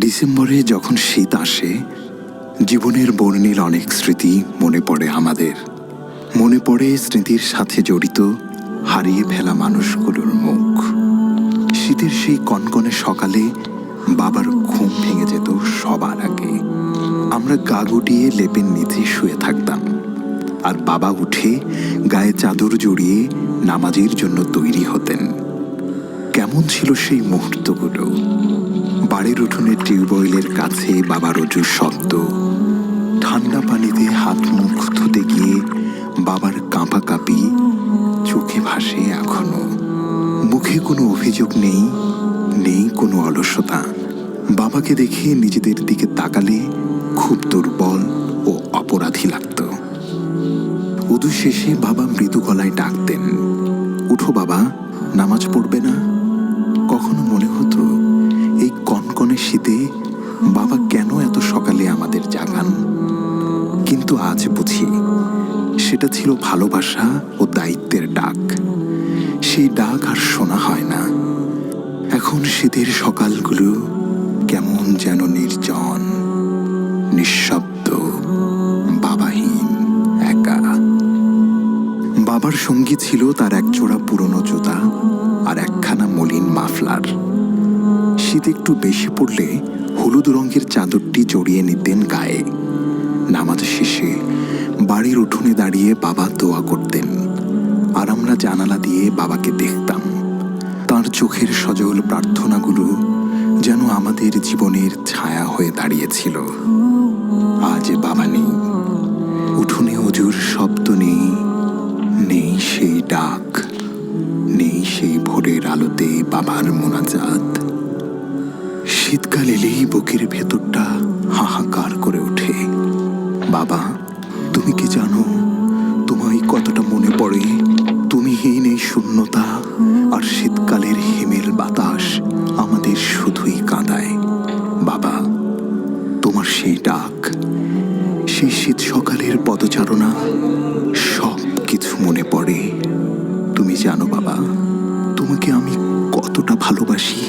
ডিসেম্বরে যখন শীত আসে, জীবনের বর্ণিল অনেক স্মৃতি মনে পড়ে আমাদের। মনে পড়ে স্মৃতির সাথে জড়িত হারিয়ে ফেলা মানুষগুলোর মুখ। শীতের সেই কনকনে সকালে বাবার ঘুম ভেঙে যেত সবার আগে। আমরা গা গুটিয়ে লেপের নিচে শুয়ে থাকতাম, আর বাবা উঠে গায়ে চাদর জড়িয়ে নামাজের জন্য তৈরি হতেন। কেমন ছিল সেই মুহূর্তগুলো! বাড়ির উঠোনের টিউবওয়েলের কাছে বাবার অজুর শব্দ, ঠান্ডা পানিতে হাত মুখ ধুতে গিয়ে বাবার কাঁপাকাঁপি চোখে ভাসে এখনো। মুখে কোনো অভিযোগ নেই, নেই কোনো অলসতা। বাবাকে দেখে নিজেদের দিকে তাকালে খুব দুর্বল ও অপরাধী লাগত। উদু শেষে বাবা মৃদু গলায় ডাকতেন, উঠো বাবা, নামাজ পড়বে না? কখনো মনে হতো এই কনকনে শীতে বাবা কেন এত সকালে আমাদের জাগান। কিন্তু আজ বুঝি সেটা ছিল ভালোবাসা ও দায়িত্বের ডাক। সেই ডাক আর শোনা হয় না। এখন শীতের সকালগুলো কেমন যেন নির্জন, নিঃশব্দ, বাবাহীন, একা। বাবার সঙ্গী ছিল তার এক জোড়া পুরনো জুতা আর একখানা মলিন মাফলার। শীত একটু বেশি পড়লে হলুদ রঙের চাদরটি জড়িয়ে নিতেন গায়ে। নামাজ শেষে বাড়ির উঠোনে দাঁড়িয়ে বাবা দোয়া করতেন, আর আমরা জানালা দিয়ে বাবাকে দেখতাম। তার চোখের সজল প্রার্থনাগুলো যেন আমাদের জীবনের ছায়া হয়ে দাঁড়িয়েছিল। আজ বাবা নেই, উঠোনে অজুর শব্দ নেই, নেই সেই ডাক, নেই সেই ভোরের আলোতে বাবার মোনাজাত। শীতকাল এলেই বুকের ভেতরটা হাহাকার করে ওঠে। বাবা, তুমি কি জানো তোমায় কতটা মনে পড়ে? তুমিহীন এই শূন্যতা আর শীতকালের হিমেল বাতাস আমাদের শুধুই কাঁদায়। বাবা, তোমার সেই ডাক, সেই শীত সকালের পদচারণা, সব কিছু মনে পড়ে। তুমি জানো বাবা, তোমাকে আমি কতটা ভালোবাসি,